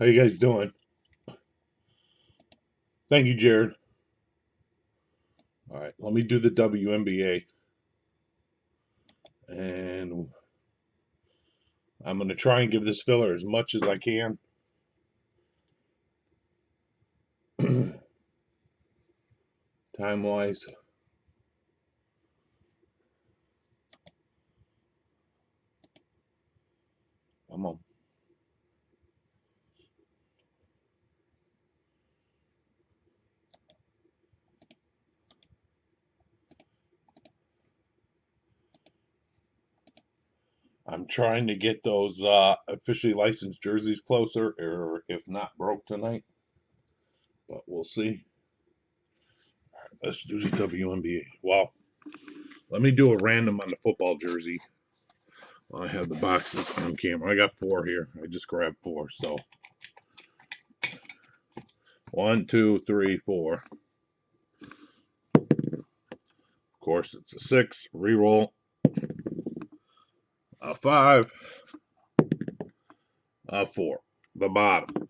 How you guys doing? Thank you, Jared. All right, let me do the WNBA, and I'm going to try and give this filler as much as I can. Time wise. Come on. I'm trying to get those officially licensed jerseys closer, or if not, broke tonight. But we'll see. Let's do the WNBA. Well, let me do a random on the football jersey. I have the boxes on camera. I got 4 here. I just grabbed 4. So 1, 2, 3, 4. Of course, it's a 6. Reroll. A 5. A 4. The bottom.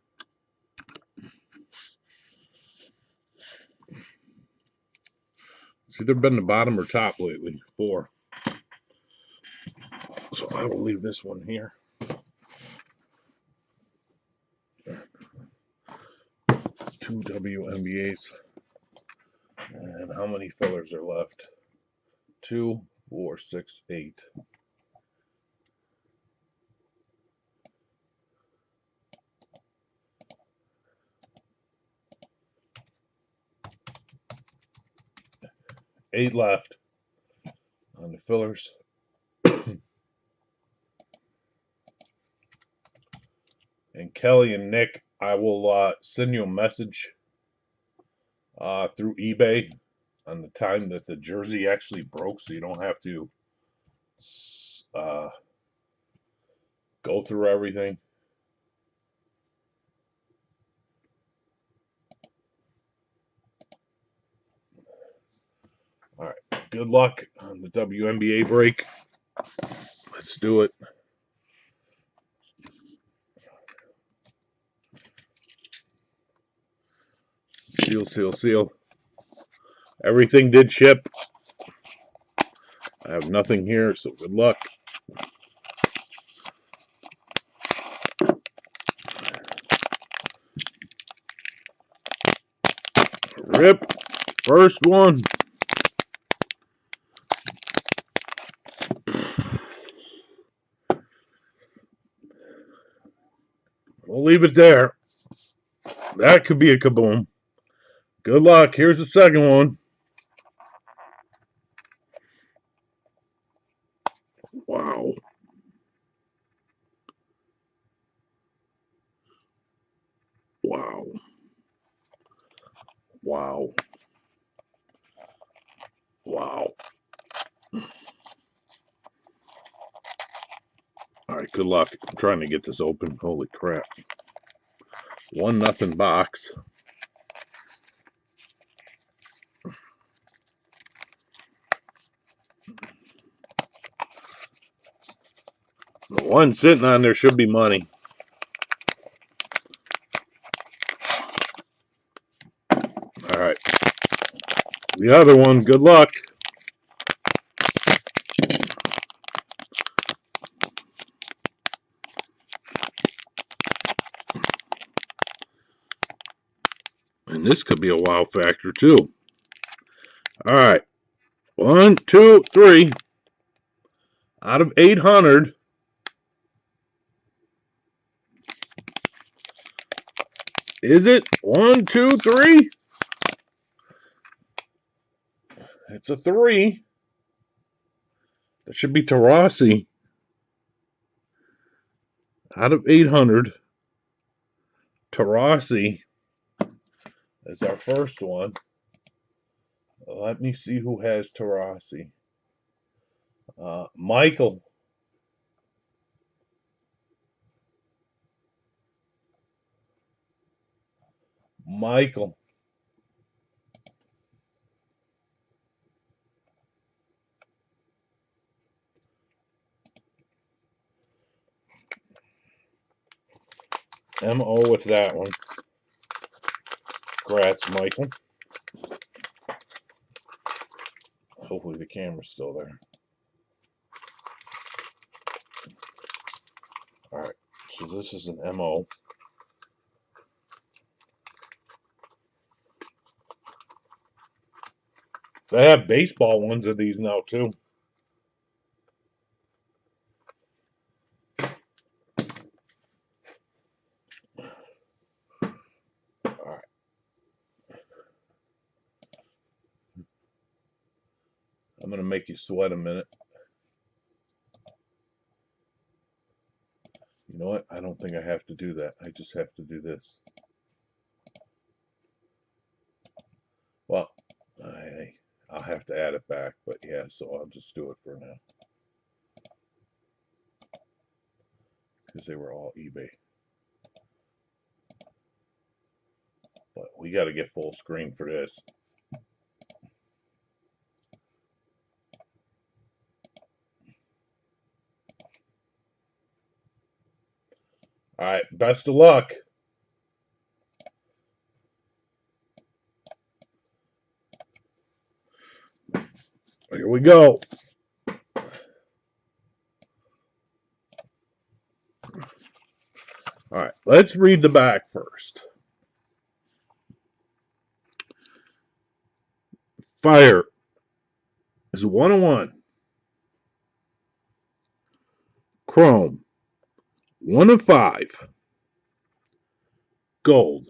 It's either been the bottom or top lately. 4. So I will leave this one here. 2 WNBAs. And how many fillers are left? 2, 4, 6, 8. Eight left on the fillers. And Kelly and Nick, I will send you a message through eBay on the time that the jersey actually broke, so you don't have to go through everything. All right. Good luck on the WNBA break. Let's do it. Seal, seal, seal. Everything did ship. I have nothing here, so good luck. Rip. First one. We'll leave it there. That could be a kaboom. Good luck. Here's the second one. Wow. Wow. Wow. Wow. All right, good luck. I'm trying to get this open. Holy crap. 1-0 box. The one sitting on there should be money. All right. The other one, good luck. And this could be a wow factor, too. All right. 1, 2, 3. Out of 800. Is it 1, 2, 3? It's a 3. That should be Taurasi. Out of 800. Taurasi is our first one. Let me see who has Taurasi. Michael. Michael. MO with that one. Congrats, Michael. Hopefully the camera's still there. Alright, so this is an MO. They have baseball ones of these now, too. Alright. I'm going to make you sweat a minute. You know what? I don't think I have to do that. I just have to do this. Well, I'll have to add it back, but yeah, so I'll just do it for now. Because they were all eBay. But we got to get full screen for this. All right, best of luck. Here we go. All right, let's read the back first. Fire is 101. Chrome, 1 of 5. Gold,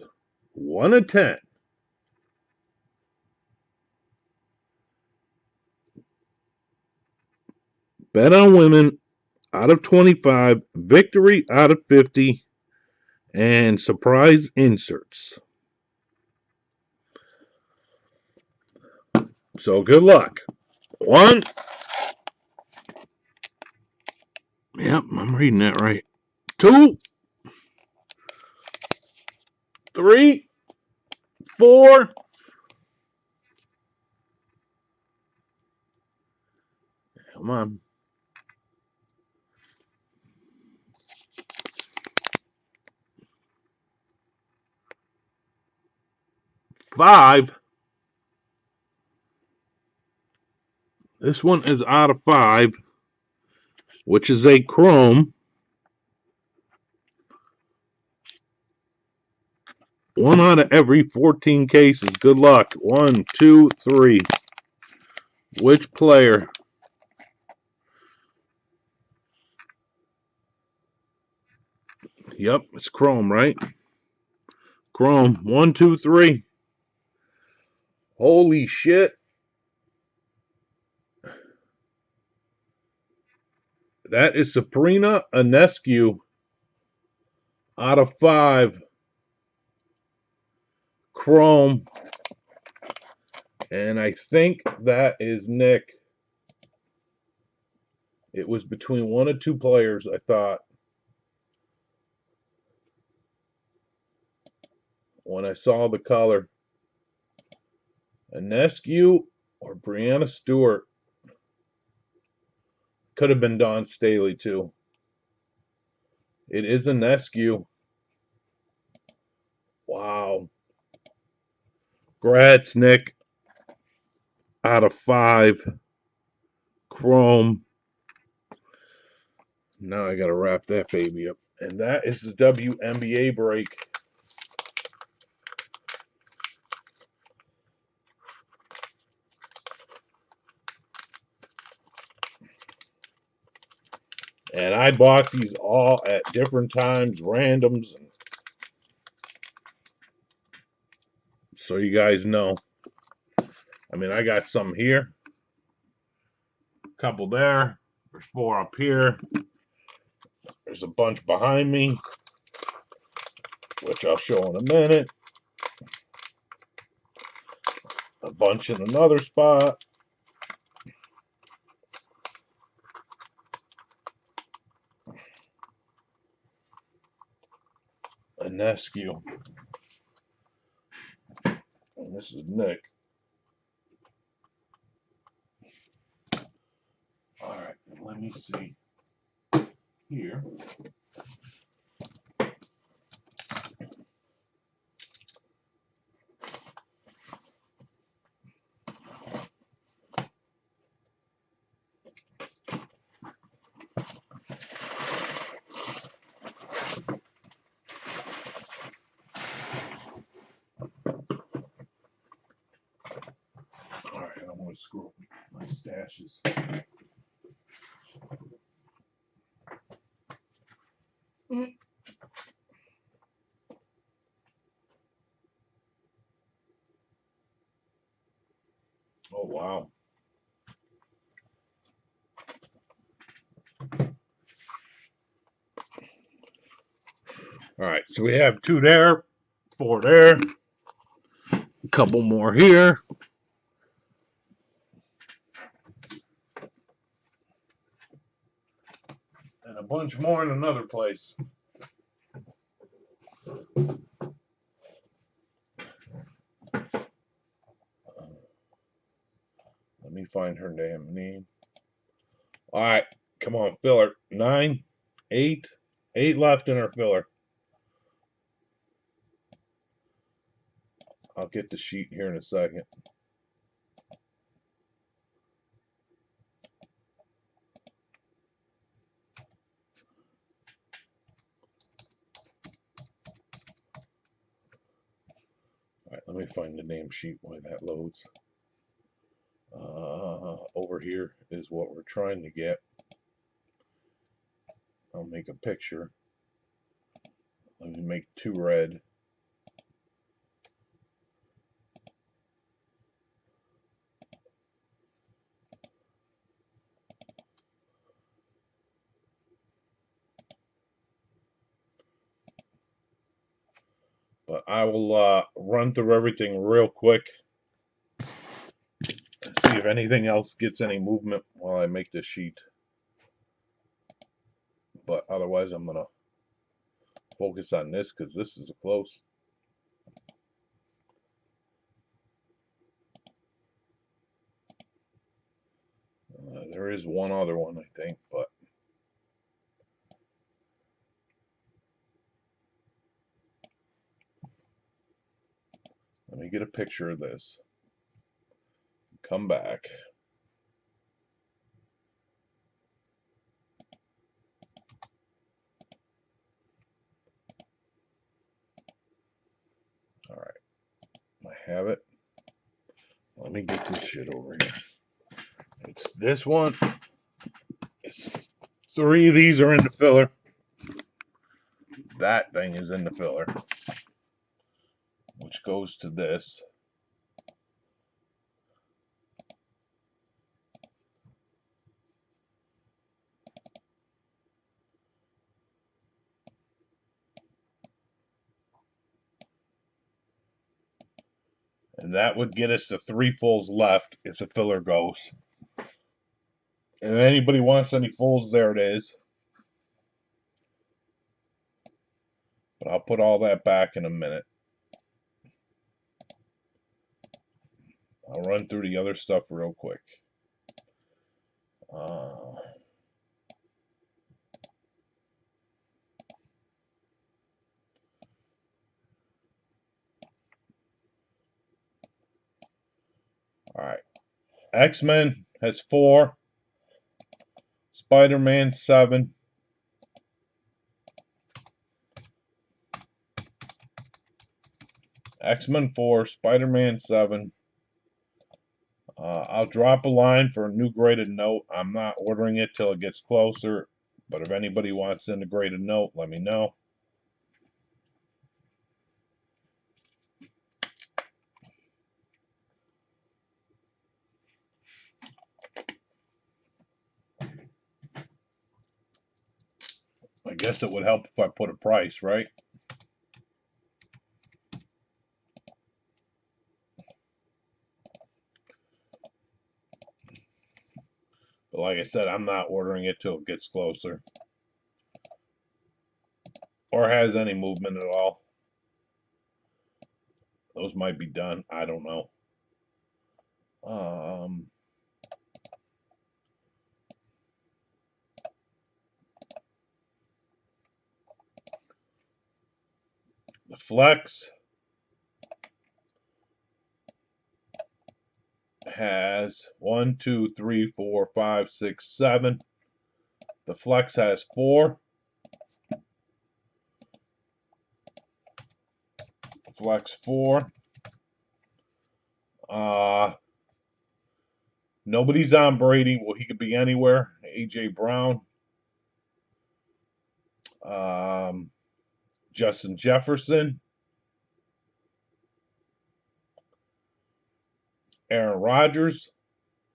1 of 10. Bet on Women, out of 25. Victory, out of 50. And surprise inserts. So good luck. 1. Yep, I'm reading that right. 2, 3, 4. Come on. 5. This one is out of 5, which is a chrome. 1 out of every 14 cases. Good luck. 1, 2, 3. Which player? Yep, it's chrome, right? Chrome. 1, 2, 3. Holy shit. That is Sabrina Ionescu out of 5. Chrome. And I think that is Nick. It was between 1 or 2 players, I thought. When I saw the color. Ionescu or Breanna Stewart. Could have been Dawn Staley, too. It is Ionescu. Wow. Congrats, Nick. Out of 5. Chrome. Now I got to wrap that baby up. And that is the WNBA break. And I bought these all at different times, randoms. So you guys know. I mean, I got some here. A couple there. There's 4 up here. There's a bunch behind me, which I'll show in a minute. A bunch in another spot. Ionescu. And this is Nick. All right, let me see here. always screw up my stashes. Oh, wow. All right, so we have 2 there, 4 there, a couple more here. And a bunch more in another place. Let me find her damn name. All right, come on, filler. 9, 8, 8 left in her filler. I'll get the sheet here in a second. All right, let me find the damn sheet while that loads. Over here is what we're trying to get. I'll make a picture. Let me make 2 red. But I will run through everything real quick. See if anything else gets any movement while I make this sheet. But otherwise, I'm going to focus on this because this is close. There is one other one, I think, but let me get a picture of this. Come back. All right, I have it. Let me get this shit over here. It's this one. It's 3 of these are in the filler. That thing is in the filler, which goes to this. And that would get us to 3 fulls left if the filler goes. And if anybody wants any fulls, there it is. But I'll put all that back in a minute. I'll run through the other stuff real quick. Alright. X-Men has 4. Spider-Man 7. X-Men 4. Spider-Man 7. I'll drop a line for a new graded note. I'm not ordering it till it gets closer. But if anybody wants in a graded note, let me know. I guess it would help if I put a price, right? But like I said, I'm not ordering it till it gets closer. Or has any movement at all. Those might be done. I don't know. The Flex has 1, 2, 3, 4, 5, 6, 7. The Flex has 4. Flex 4. Nobody's on Brady. Well, he could be anywhere. A.J. Brown. Justin Jefferson. Aaron Rodgers.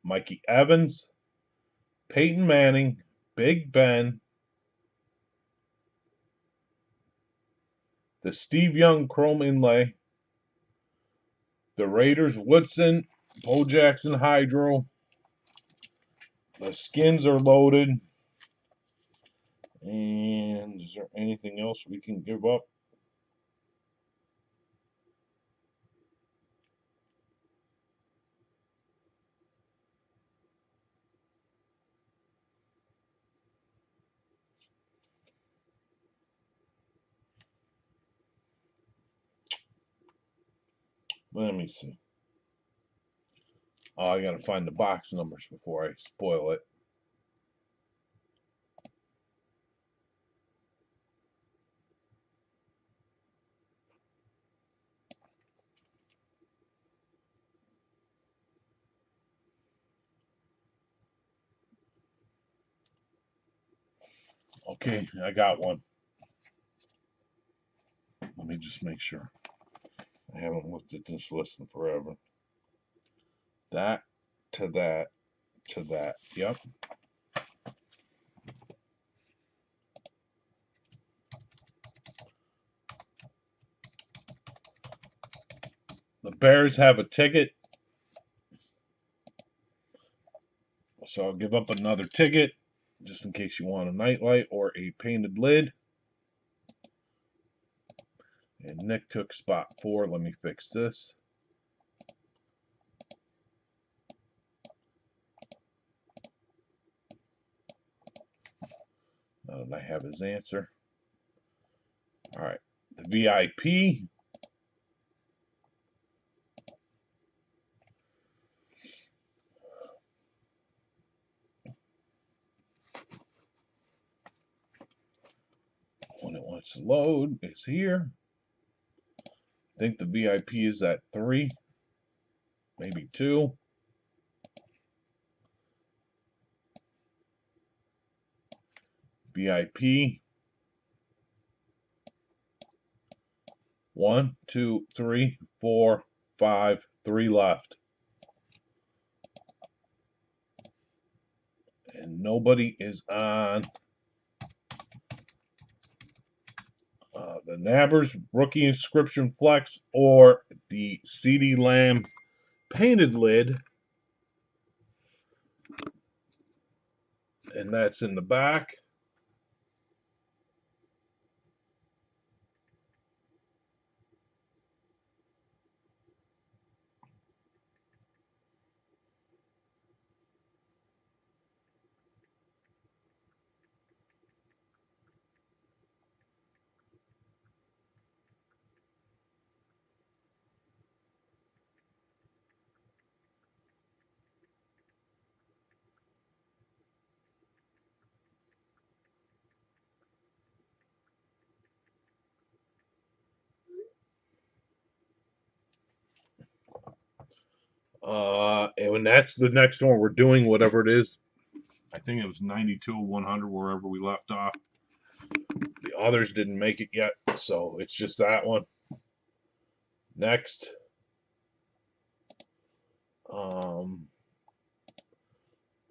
Mikey Evans. Peyton Manning. Big Ben. The Steve Young Chrome Inlay. The Raiders Woodson. Bo Jackson Hydro. The skins are loaded. And is there anything else we can give up? Let me see. Oh, I gotta find the box numbers before I spoil it. Okay, I got one. Let me just make sure. I haven't looked at this list in forever. That to that to that. Yep. The Bears have a ticket. So I'll give up another ticket just in case you want a nightlight or a painted lid. And Nick took spot 4. Let me fix this. Now that I have his answer. All right. The VIP. When it wants to load, it's here. I think the VIP is at 3, maybe 2. VIP. 1, 2, 3, 4, 5, 3 left. And nobody is on the Nabbers Rookie Inscription Flex or the CeeDee Lamb painted lid. And that's in the back. And that's the next one we're doing, whatever it is. I think it was 92 or 100, wherever we left off. The others didn't make it yet, so it's just that one. Next. The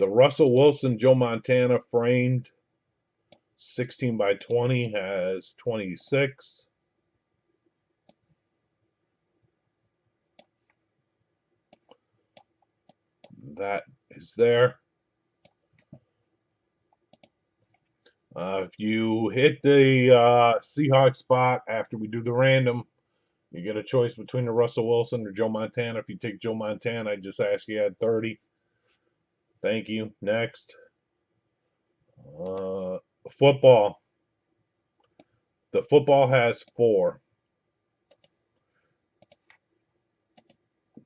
Russell Wilson Joe Montana framed 16 by 20 has 26. That is there. If you hit the Seahawks spot after we do the random, you get a choice between the Russell Wilson or Joe Montana. If you take Joe Montana, I just ask you add 30. Thank you. Next. Football. The football has 4.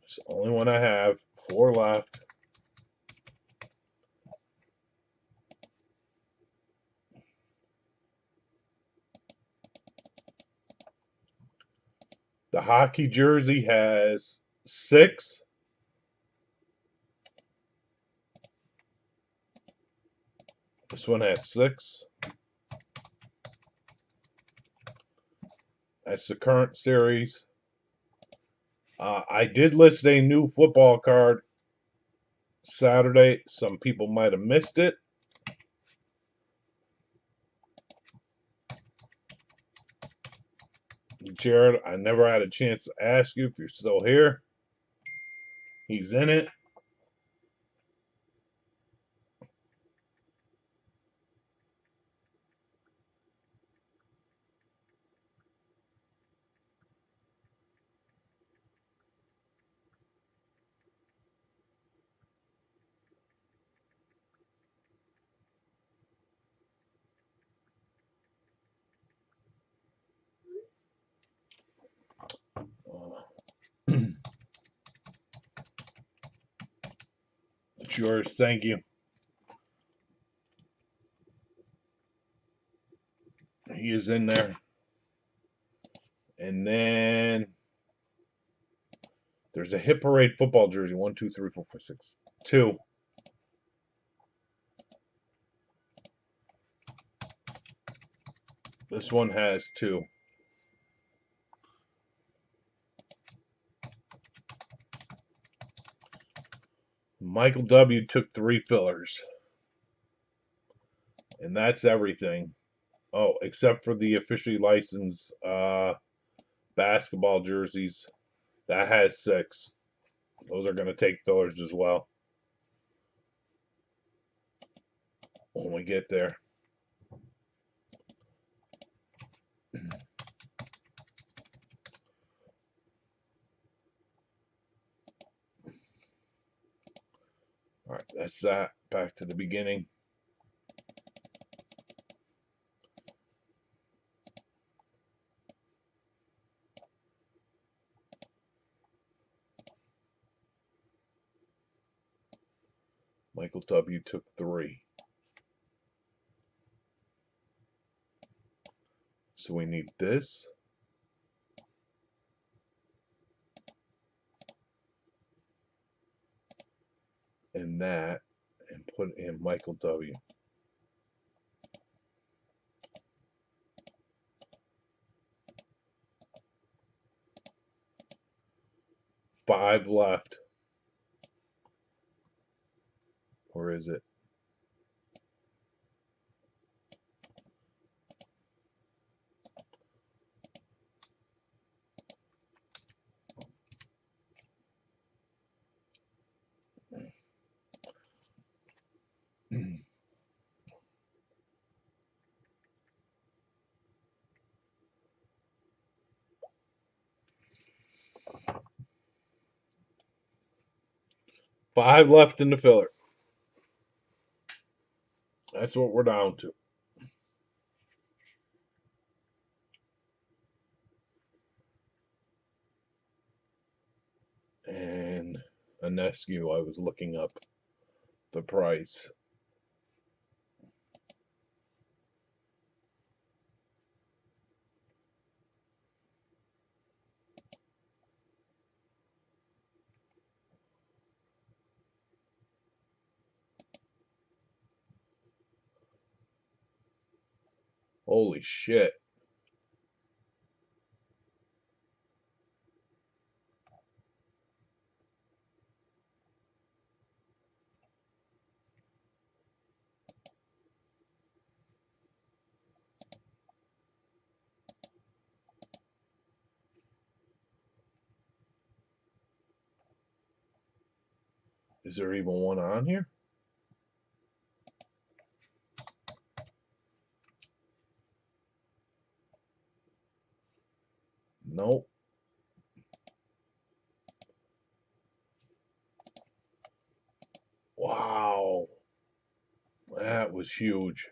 It's the only one I have. 4 left. The hockey jersey has 6. This one has 6. That's the current series. I did list a new football card Saturday. Some people might have missed it. Jared, I never had a chance to ask you if you're still here. He's in it. It's yours. Thank you. He is in there. And then there's a Hit Parade football jersey. 1, 2, 3, 4, 5, 6. 2. This one has 2. Michael W. took 3 fillers. And that's everything. Oh, except for the officially licensed basketball jerseys. That has 6. Those are going to take fillers as well when we get there. All right, that's that. Back to the beginning. Michael W. took 3. So we need this. And that. And put in Michael W. 5 left. Or is it? Five left in the filler. That's what we're down to. And Anescu, I was looking up the price. Holy shit. Is there even one on here? Nope. Wow. That was huge.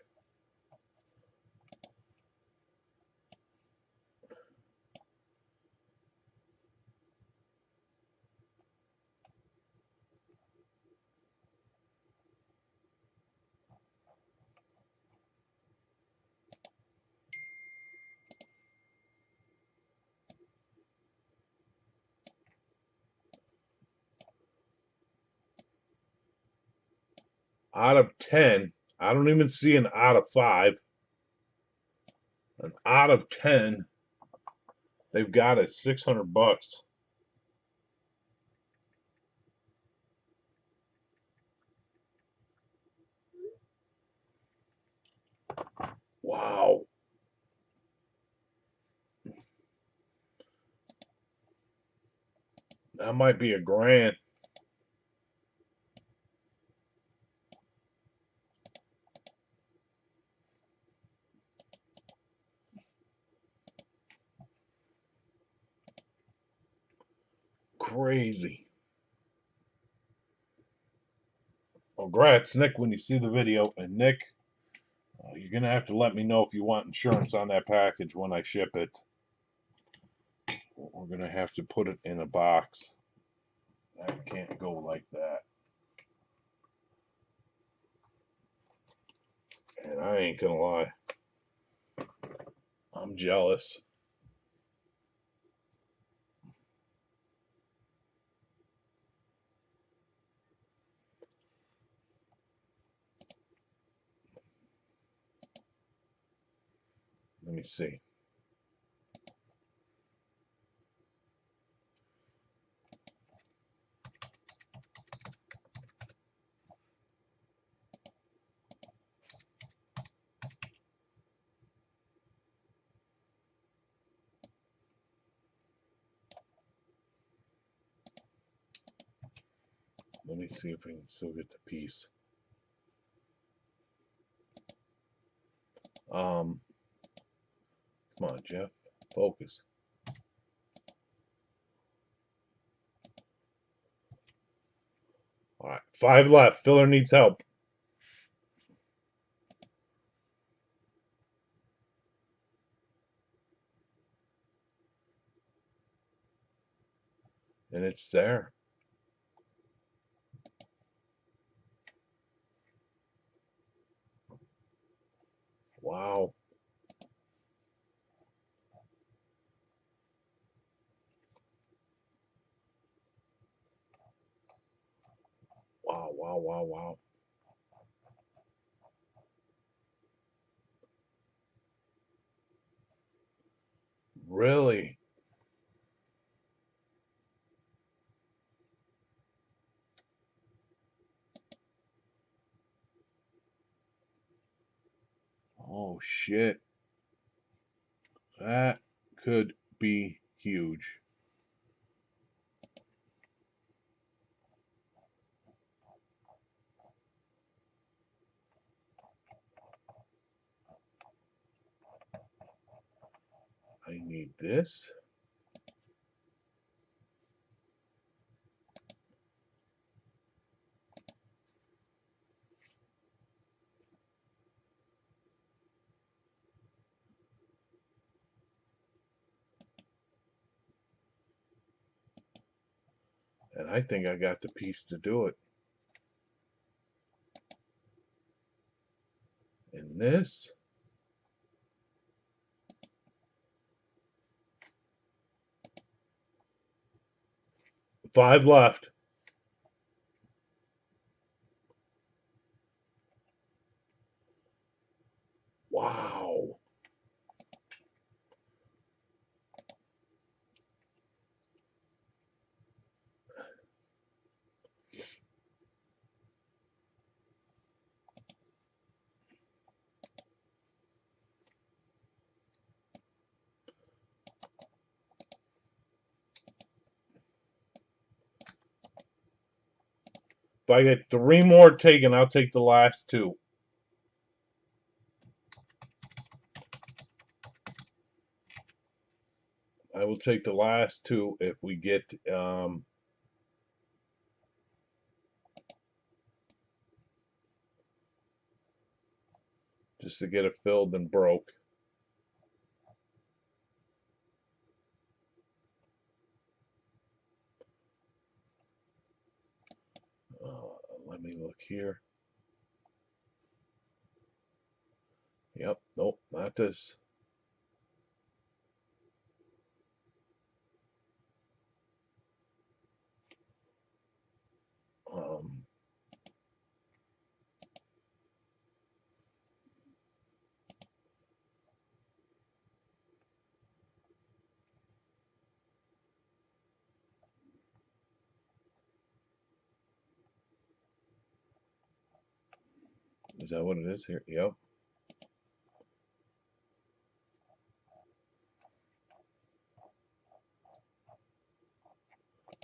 Out of 10, I don't even see an out of 5. An out of 10. They've got it $600. Wow. That might be a grand. Crazy. Congrats, Nick, when you see the video. And Nick, you're going to have to let me know if you want insurance on that package when I ship it. We're going to have to put it in a box. That can't go like that. And I ain't going to lie. I'm jealous. Let me see. Let me see if we can still get the piece. Come on, Jeff. Focus. All right, 5 left. Filler needs help. And it's there. Wow. Wow, wow, wow, wow. Really? Oh, shit. That could be huge. I need this. And I think I got the piece to do it. And this. 5 left. Wow. If I get 3 more taken, I'll take the last 2. I will take the last 2 if we get just to get it filled and broke. Let me look here. Yep, nope, not this. Um, Is that what it is here? Yep.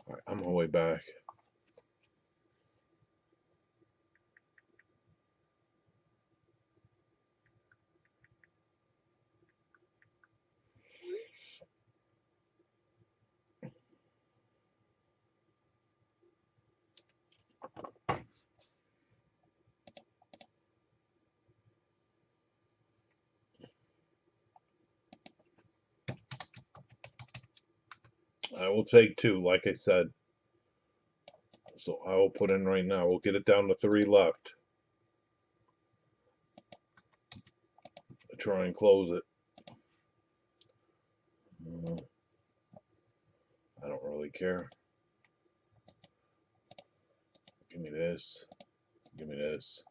All right, I'm on my way back. I will take 2, like I said. So I will put in right now. We'll get it down to 3 left. Try and close it. I don't really care. Give me this. Give me this.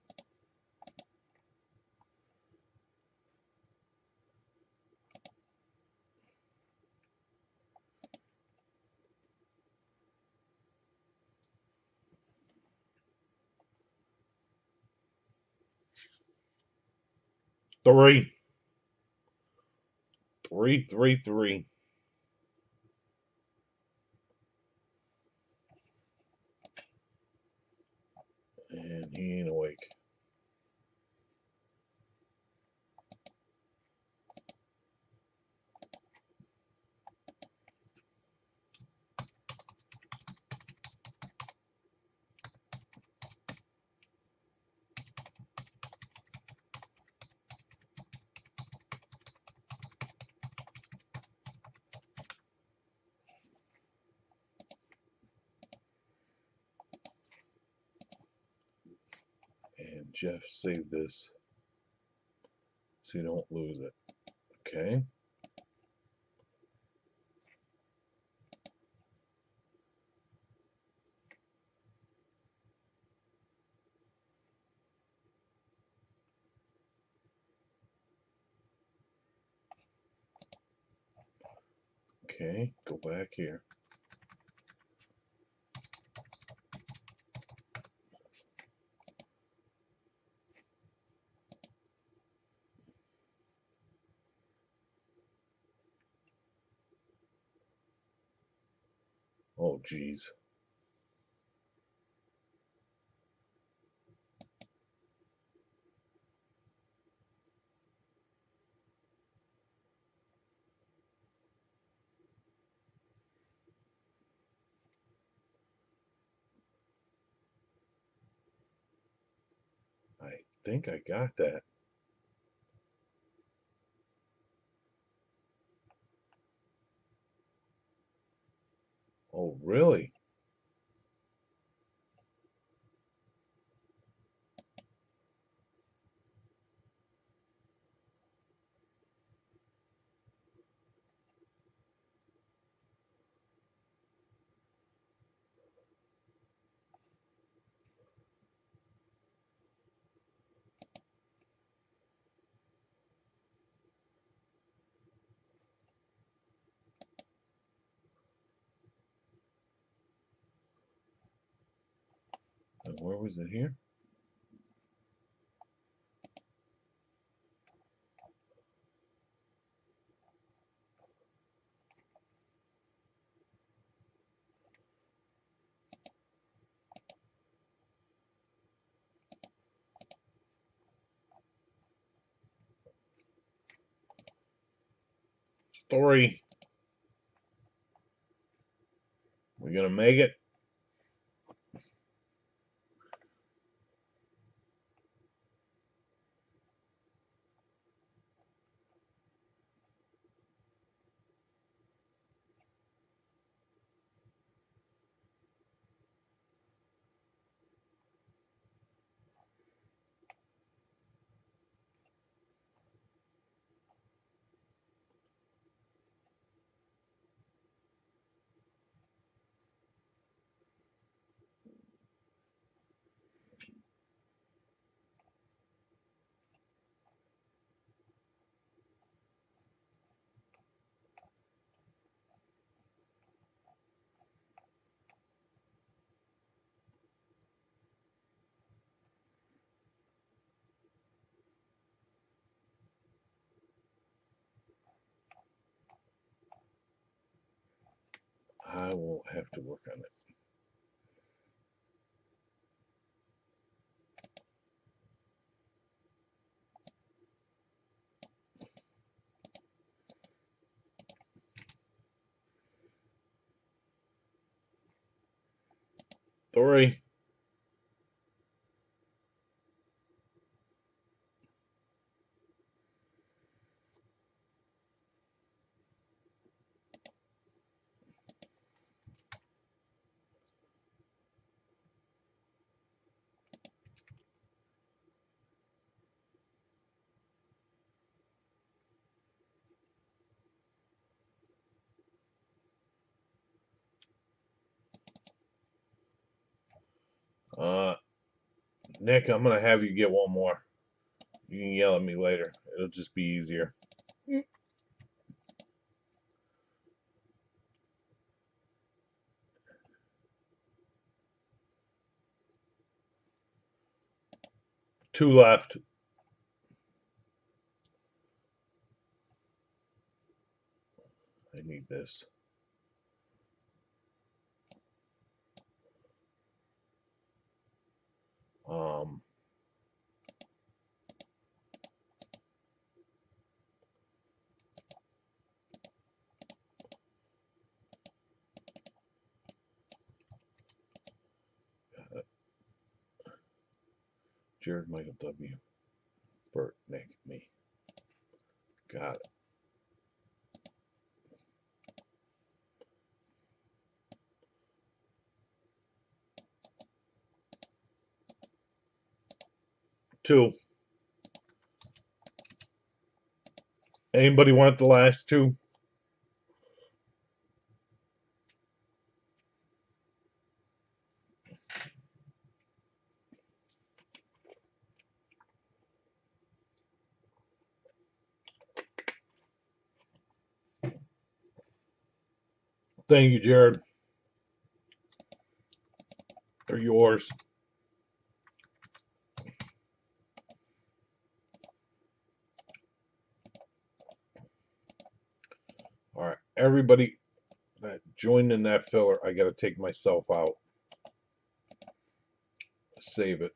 Three. 3, 3, 3. And he ain't awake. And Jeff, save this so you don't lose it. Okay. Okay, go back here. Oh, geez. I think I got that. Oh, really? And where was it here? Three. We gonna make it? won't have to work on it. Three. Nick, I'm gonna have you get one more. You can yell at me later. It'll just be easier. Two left. I need this. Jared, Michael W. Bert, Nick, me. Got it. Two. Anybody want the last two? Thank you, Jared. They're yours. All right, everybody that joined in that filler, I got to take myself out. Save it.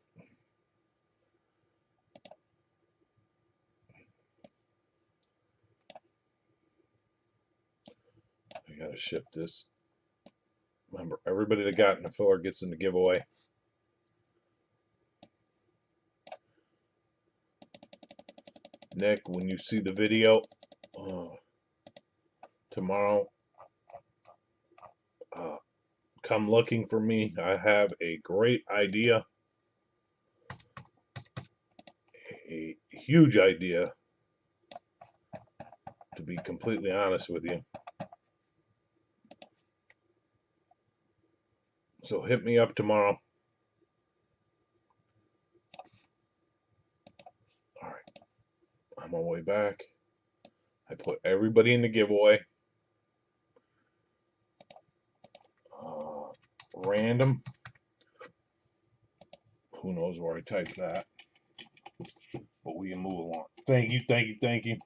I got to ship this. Remember, everybody that got in the filler gets in the giveaway. Nick, when you see the video tomorrow, come looking for me. I have a great idea, a huge idea, to be completely honest with you. So hit me up tomorrow. All right, I'm on my way back. I put everybody in the giveaway. Random. Who knows where I typed that? But we can move along. Thank you, thank you, thank you.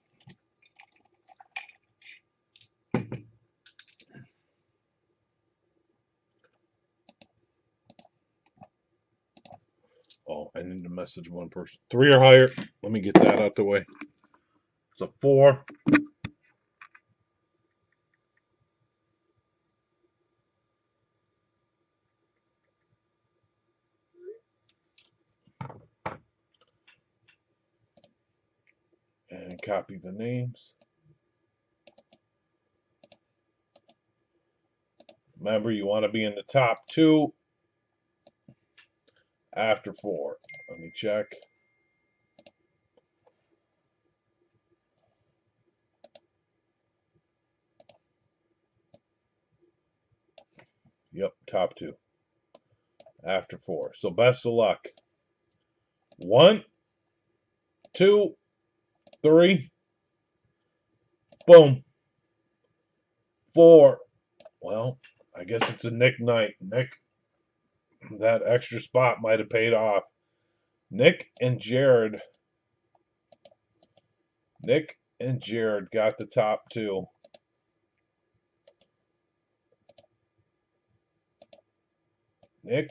Oh, I need to message one person. 3 or higher. Let me get that out the way. It's a 4. And copy the names. Remember, you want to be in the top 2 after 4. Let me check. Yep, top 2 after 4. So best of luck. 1, 2, 3. Boom. 4. Well, I guess it's a Nick night. Nick, that extra spot might have paid off. Nick and Jared. Nick and Jared got the top 2. Nick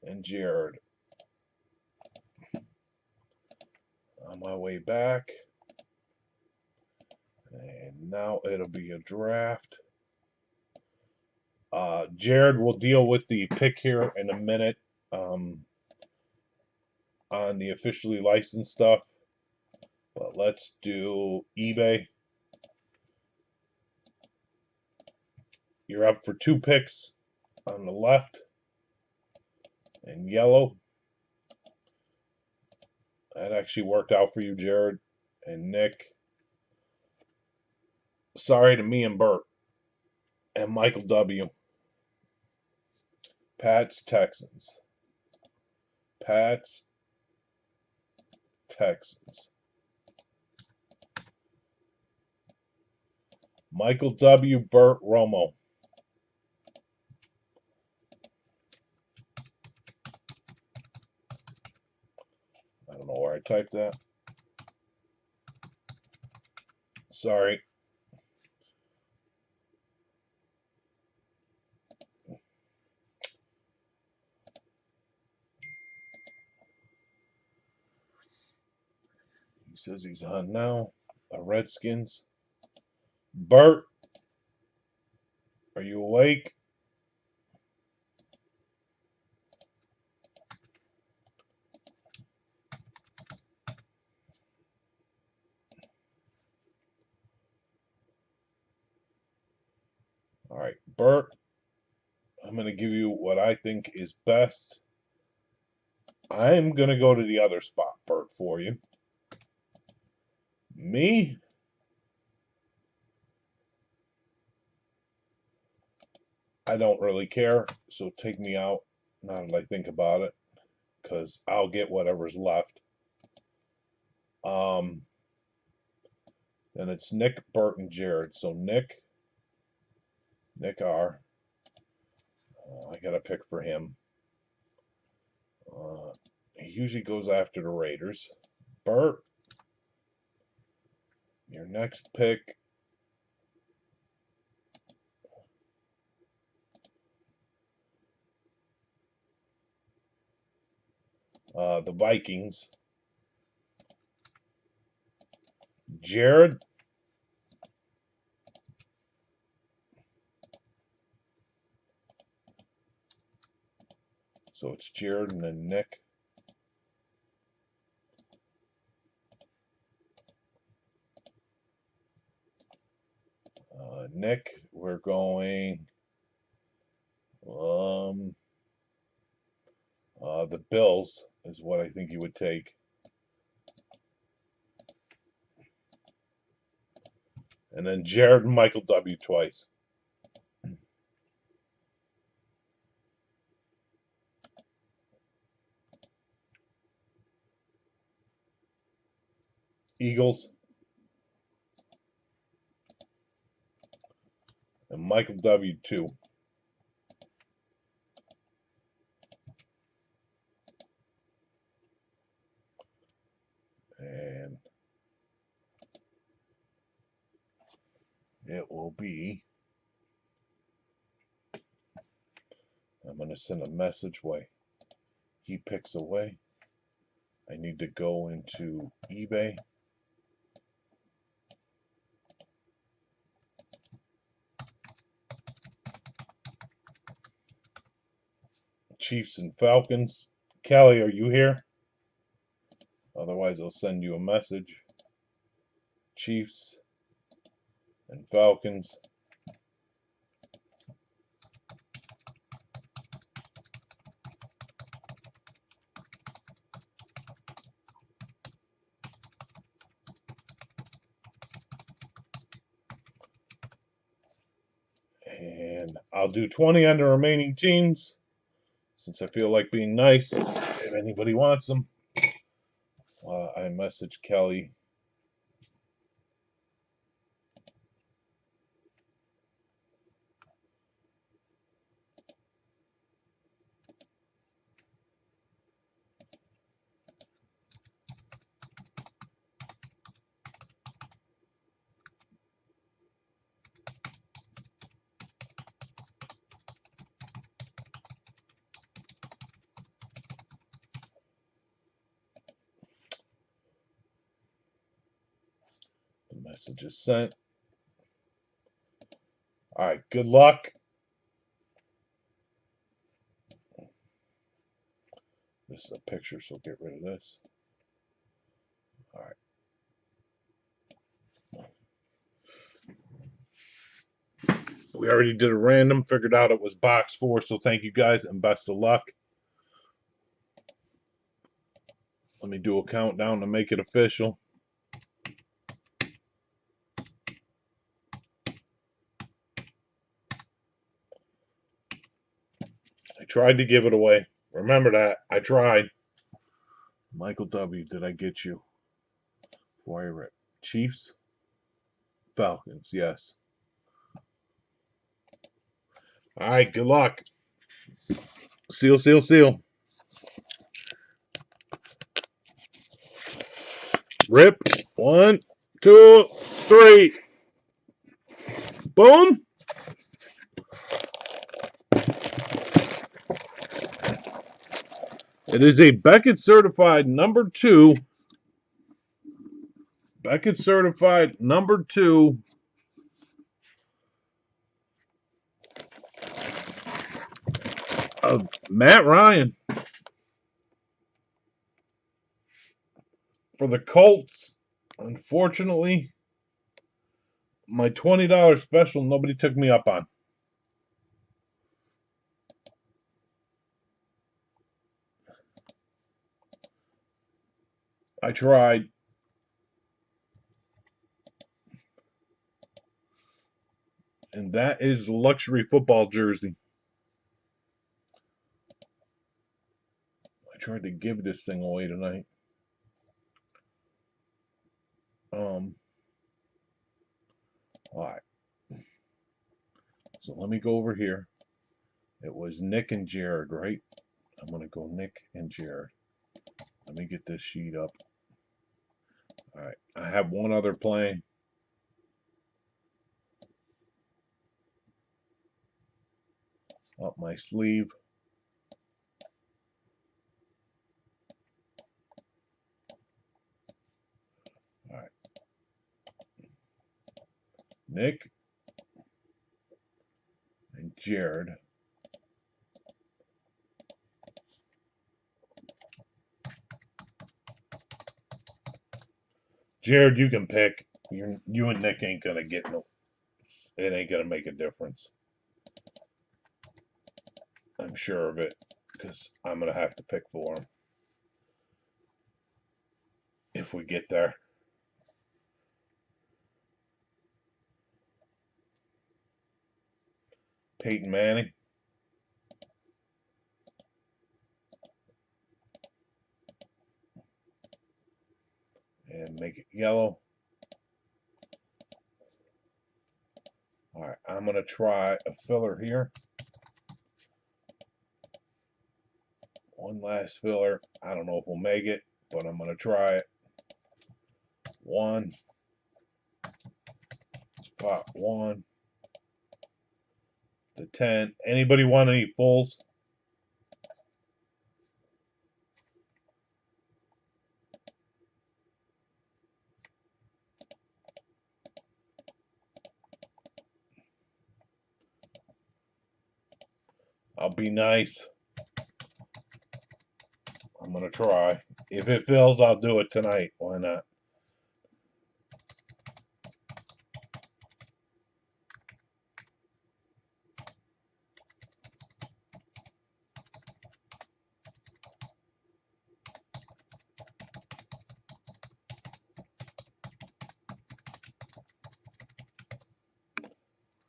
and Jared. On my way back. And now it'll be a draft. Jared will deal with the pick here in a minute on the officially licensed stuff. But let's do eBay. You're up for 2 picks on the left and yellow. That actually worked out for you, Jared and Nick. Sorry to me and Bert and Michael W. Pats, Texans. Pats, Texans. Michael W. Bert Romo. I don't know where I typed that. Sorry. He says he's on now. The Redskins. Bert, are you awake? All right, Bert, I'm going to give you what I think is best. I'm going to go to the other spot, Bert, for you. Me? I don't really care, so take me out now that I think about it, because I'll get whatever's left. Then it's Nick, Bert, and Jared. So Nick R. I got a pick for him. He usually goes after the Raiders. Bert, your next pick. The Vikings. Jared. So it's Jared and then Nick. Nick, we're going the Bills is what I think you would take. And then Jared and Michael W. twice. Eagles. And Michael W. 2. And it will be, I'm going to send a message way he picks away. I need to go into eBay. Chiefs and Falcons. Kelly, are you here? Otherwise, I'll send you a message. Chiefs and Falcons. And I'll do 20 on the remaining teams since I feel like being nice. If anybody wants them, I message Kelly. Message is sent. All right, good luck. This is a picture, so get rid of this. All right. We already did a random, figured out it was box 4, so thank you guys and best of luck. Let me do a countdown to make it official. I tried to give it away. Remember that. I tried. Michael W., did I get you? Before I rip. Chiefs? Falcons, yes. All right, good luck. Seal, seal, seal. Rip. 1, 2, 3. Boom. It is a Beckett certified number 2. Beckett certified number 2. Of Matt Ryan. For the Colts, unfortunately, my $20 special nobody took me up on. I tried. And that is luxury football jersey. I tried to give this thing away tonight. All right. So let me go over here. It was Nick and Jared, right? I'm going to go Nick and Jared. Let me get this sheet up. All right. I have one other playing. Up my sleeve. All right. Nick and Jared. Jared, you can pick. You and Nick ain't going to get no. It ain't going to make a difference. I'm sure of it. Because I'm going to have to pick for him. If we get there. Peyton Manning. And make it yellow. All right, I'm going to try a filler here. One last filler. I don't know if we'll make it, but I'm going to try it. 1. Spot 1. The 10. Anybody want any fulls? I'll be nice. I'm going to try. If it fills, I'll do it tonight. Why not?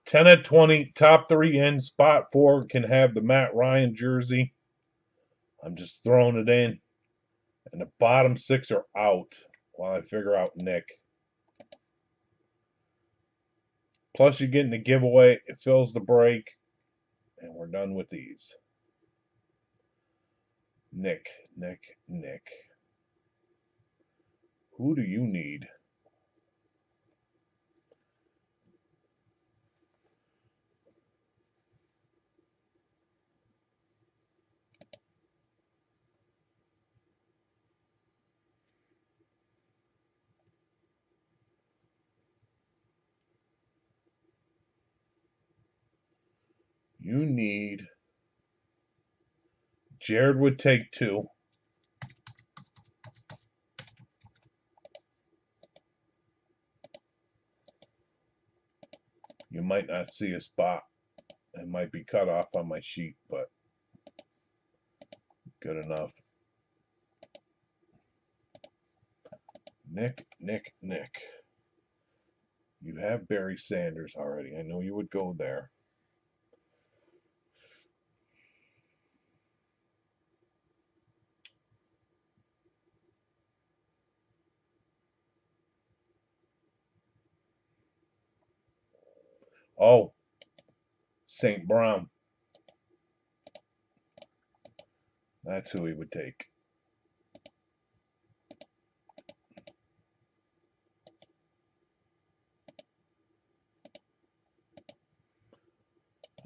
Ten at 20, top 3 in. Spot 4 can have the Matt Ryan jersey. I'm just throwing it in. And the bottom 6 are out while I figure out Nick. Plus, you're getting the giveaway. It fills the break. And we're done with these. Nick. Who do you need? You need. Jared would take 2. You might not see a spot. It might be cut off on my sheet, but good enough. Nick. You have Barry Sanders already. I know you would go there. Oh, St. Brown. That's who he would take.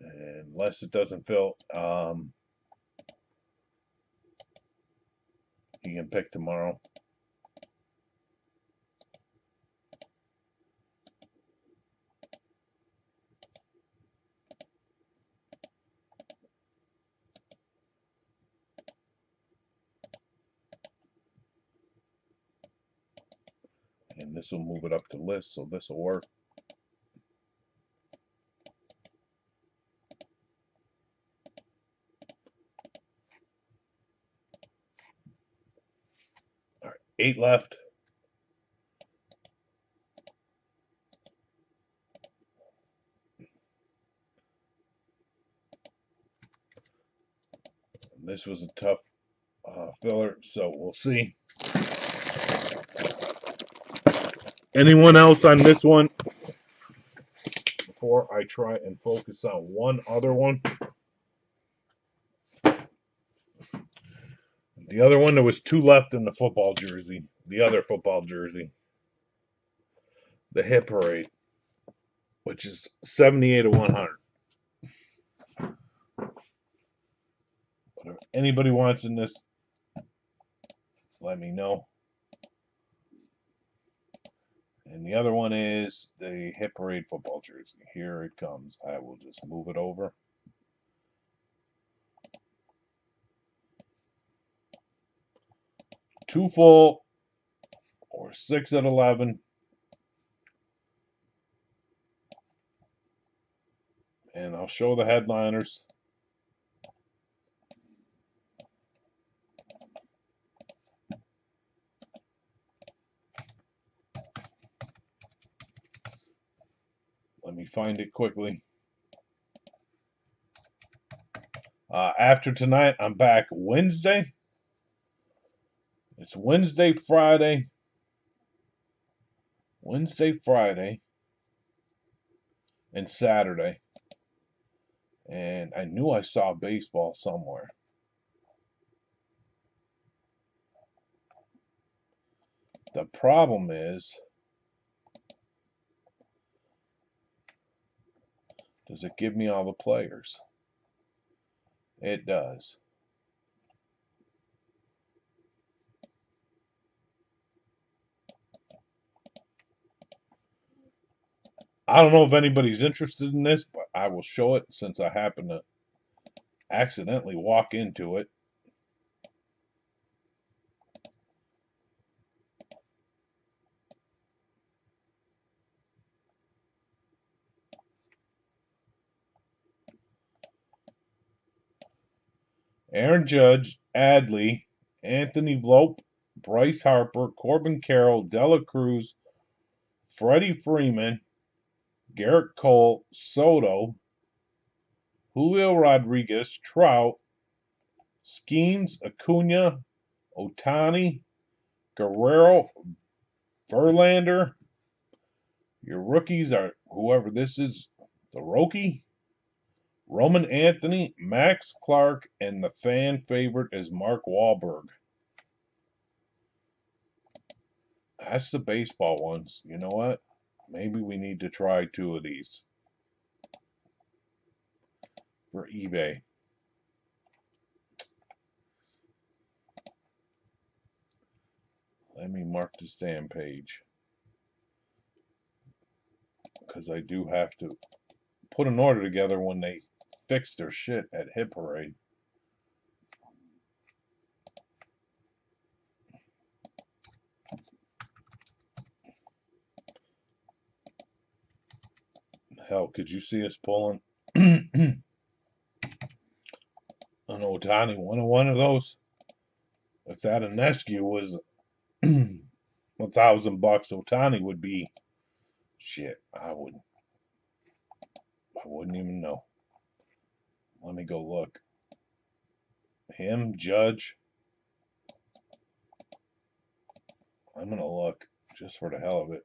And unless it doesn't fill, he can pick tomorrow. And this will move it up to list, so this will work. All right, 8 left. This was a tough filler, so we'll see. Anyone else on this one? Before I try and focus on one other one. The other one, there was 2 left in the football jersey. The other football jersey. The hit parade, which is 78 of 100. If anybody wants in this, let me know. And the other one is the hit parade football jersey. Here it comes. I will just move it over. Two full or 6 at 11. And I'll show the headliners. Let me find it quickly. After tonight, I'm back Wednesday. It's Wednesday, Friday, and Saturday. And I knew I saw baseball somewhere. The problem is, does it give me all the players? It does. I don't know if anybody's interested in this, but I will show it since I happen to accidentally walk into it. Aaron Judge, Adley, Anthony Volpe, Bryce Harper, Corbin Carroll, Dela Cruz, Freddie Freeman, Garrett Cole, Soto, Julio Rodriguez, Trout, Skeens, Acuna, Ohtani, Guerrero, Verlander. Your rookies are whoever this is, the rookie, Roman Anthony, Max Clark, and the fan favorite is Mark Wahlberg. That's the baseball ones. You know what? Maybe we need to try 2 of these for eBay. Let me mark this damn page, because I do have to put an order together when they fix their shit at Hit Parade. Hell, could you see us pulling an Ohtani, one of those? If that Inescu was $1,000, Ohtani would be shit. I wouldn't even know. Let me go look. Him, Judge. I'm gonna look just for the hell of it.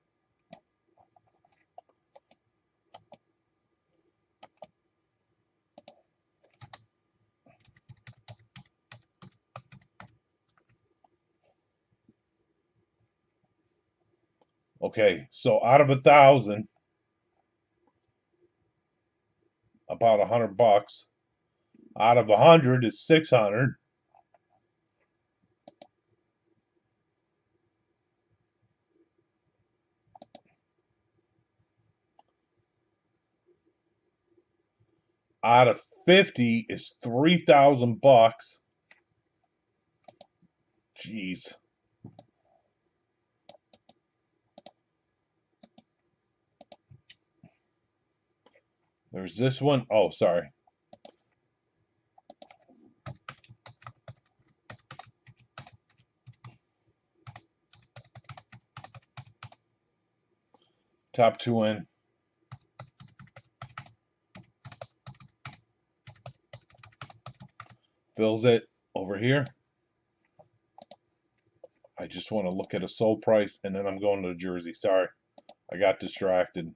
Okay, so out of 1,000, about $100. Out of 100 is 600. Out of 50 is $3,000. Jeez. There's this one. Oh, sorry. Top 2 in. Fills it over here. I just want to look at a sold price, and then I'm going to the jersey. Sorry, I got distracted.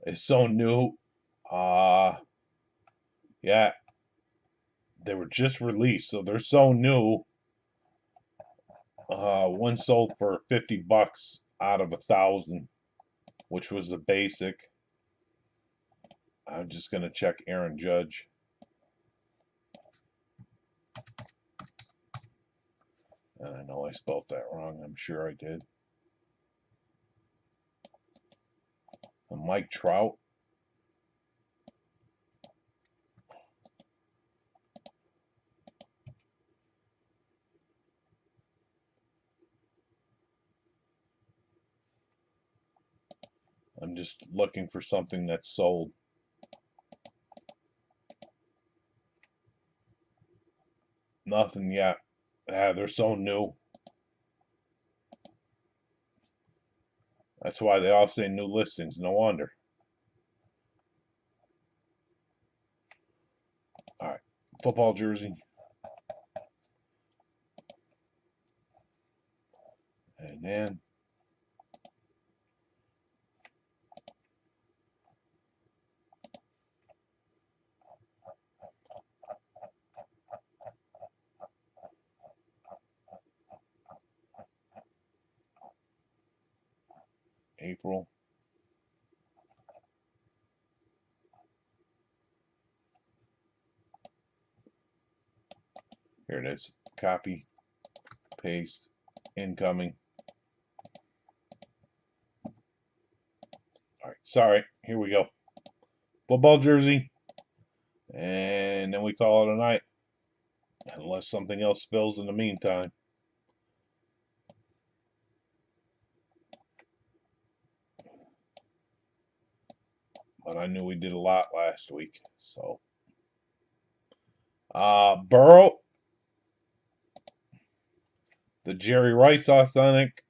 It's so new. Yeah, they were just released, so they're so new. One sold for $50 out of 1,000, which was the basic. I'm just gonna check Aaron Judge. And I know I spelled that wrong. I'm sure I did. And Mike Trout. I'm just looking for something that's sold. Nothing yet. They're so new. That's why they all say new listings. No wonder. All right. Football jersey. And then April. Here it is. Copy, paste, incoming. All right. Sorry. Here we go. Football jersey. And then we call it a night. Unless something else fills in the meantime. But I knew we did a lot last week. So Burrow. The Jerry Rice authentic.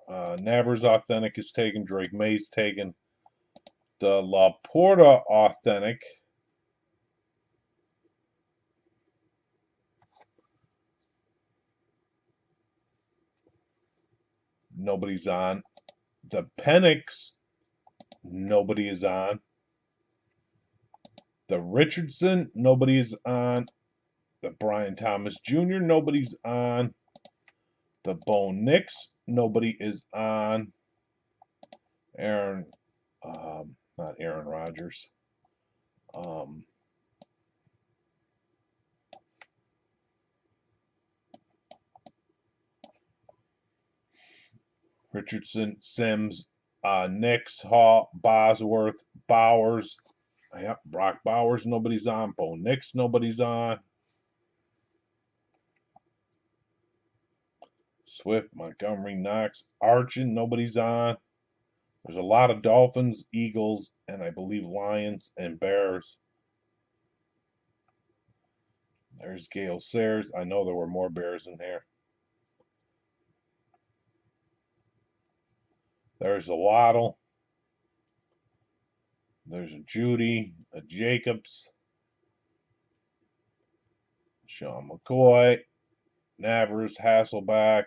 Nabers authentic is taken. Drake May's taken. The Laporta authentic. Nobody's on. The Penix. Nobody is on. The Richardson. Nobody is on. The Brian Thomas Jr. Nobody's on. The Bo Nix, nobody is on. Aaron, not Aaron Rodgers. Richardson, Sims, Nix, Hall, Bosworth, Bowers. Yep, Brock Bowers, nobody's on. Bo Nix, nobody's on. Swift, Montgomery, Knox, Archin, nobody's on. There's a lot of Dolphins, Eagles, and I believe Lions and Bears. There's Gale Sayers. I know there were more Bears in there. There's a Waddle. There's a Judy, a Jacobs, Sean McCoy, Navers, Hasselback,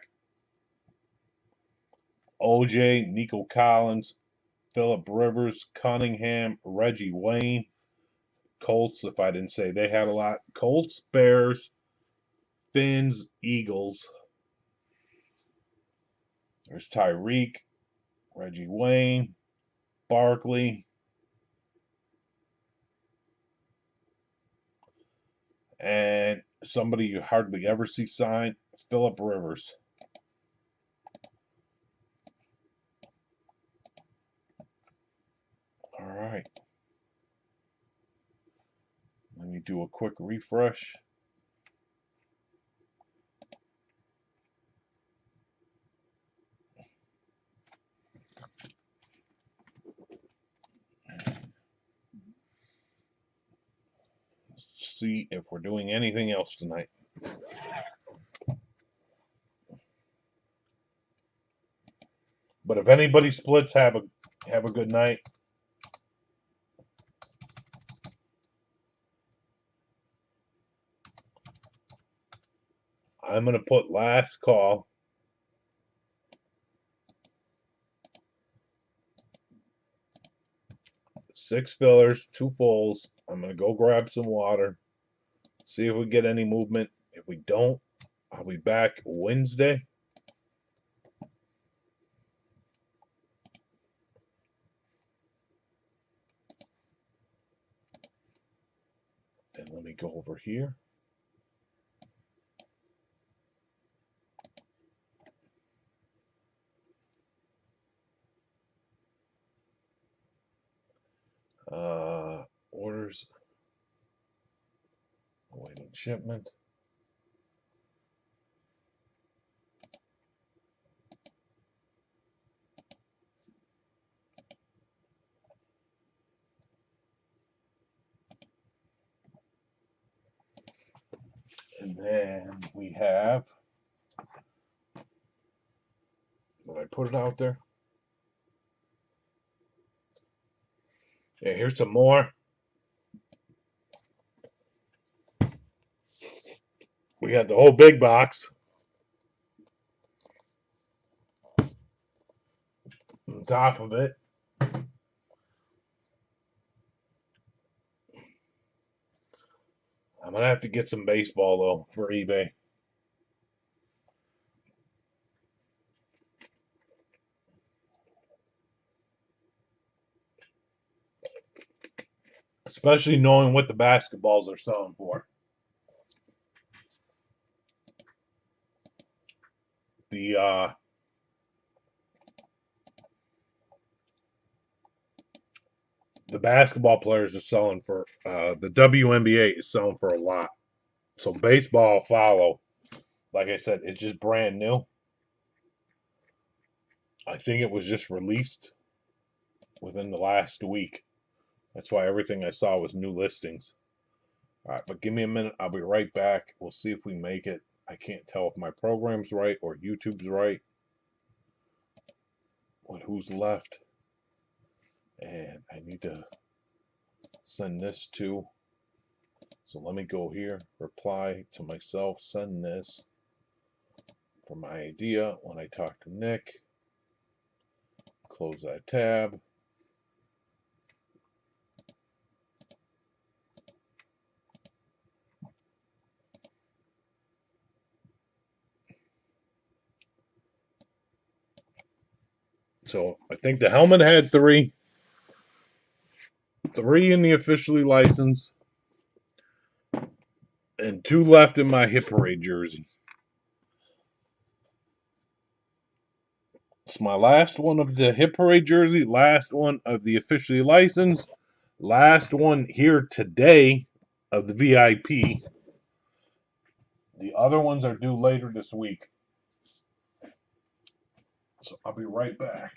OJ, Nico Collins, Philip Rivers, Cunningham, Reggie Wayne, Colts, if I didn't say they had a lot. Colts, Bears, Finns, Eagles. There's Tyreek, Reggie Wayne, Barkley, and somebody you hardly ever see sign, Philip Rivers. All right. Let me do a quick refresh. Let's see if we're doing anything else tonight. But if anybody splits, have a good night. I'm gonna put last call. Six fillers, two fulls. I'm gonna go grab some water. See if we get any movement. If we don't, I'll be back Wednesday. And let me go over here. Orders. Awaiting shipment. And then we have. Did I put it out there? Yeah, here's some more. We got the whole big box. On top of it. I'm gonna have to get some baseball though for eBay. Especially knowing what the basketballs are selling for. The basketball players are selling for the WNBA is selling for a lot. So baseball follow. Like I said, it's just brand new. I think it was just released within the last week. That's why everything I saw was new listings. All right, but give me a minute. I'll be right back. We'll see if we make it. I can't tell if my program's right or YouTube's right. What who's left? And I need to send this to. So let me go here, reply to myself, send this for my idea when I talk to Nick. Close that tab. So I think the helmet had three in the officially licensed, and two left in my Hit Parade jersey. It's my last one of the Hit Parade jersey, last one of the officially licensed, last one here today of the VIP. The other ones are due later this week. So I'll be right back.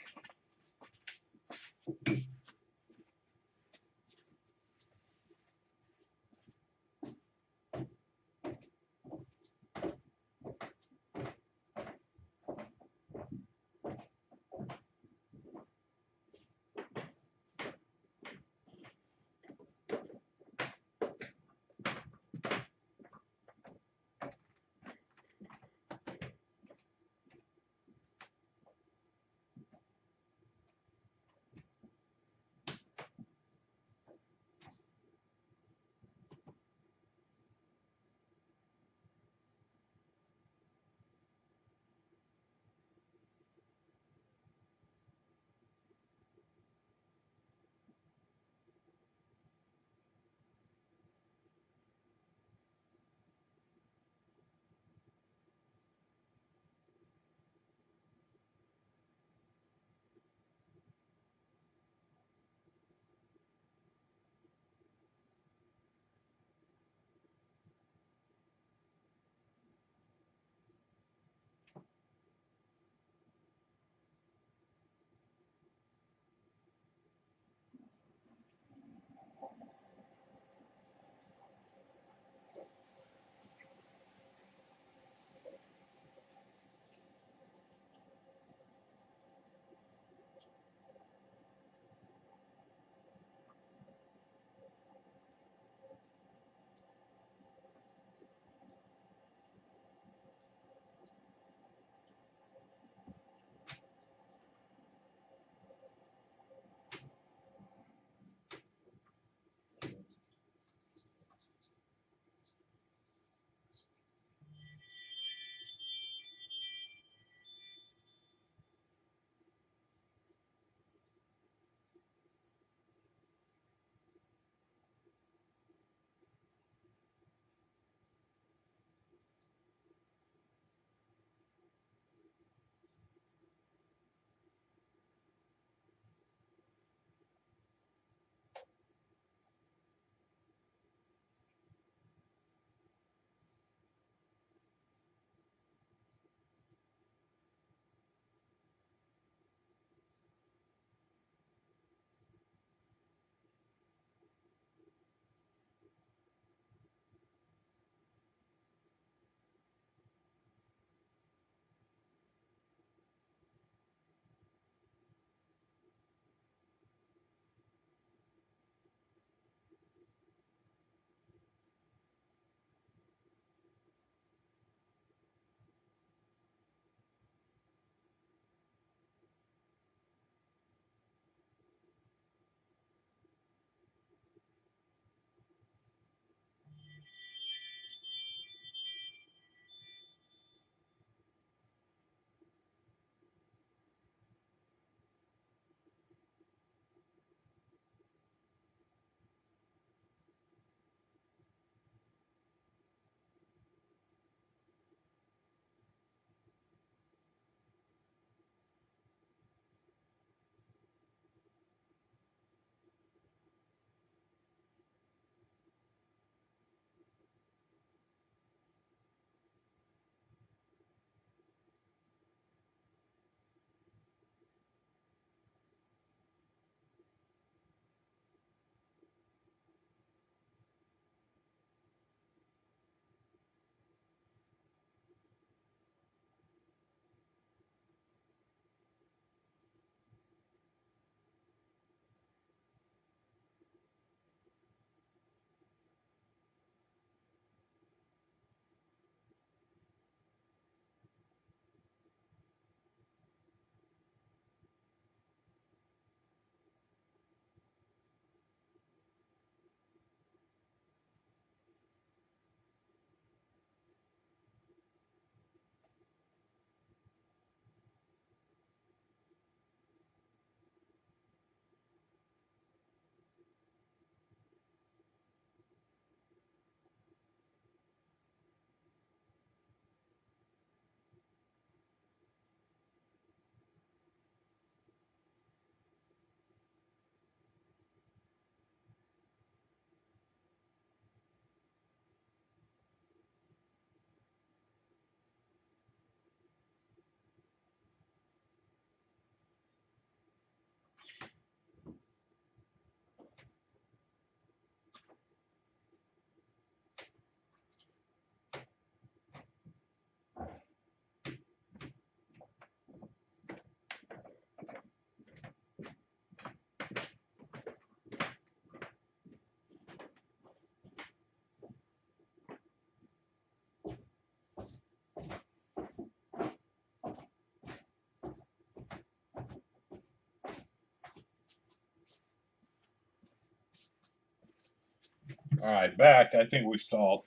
All right, back. I think we stalled.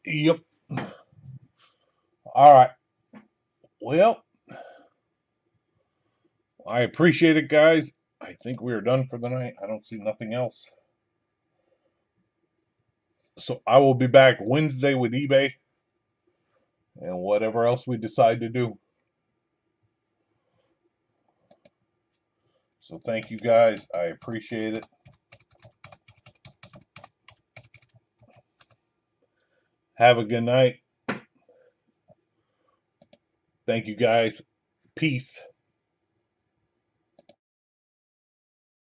Yep. All right. Well, I appreciate it, guys. I think we are done for the night. I don't see nothing else. So I will be back Wednesday with eBay and whatever else we decide to do. So thank you guys. I appreciate it. Have a good night. Thank you guys. Peace.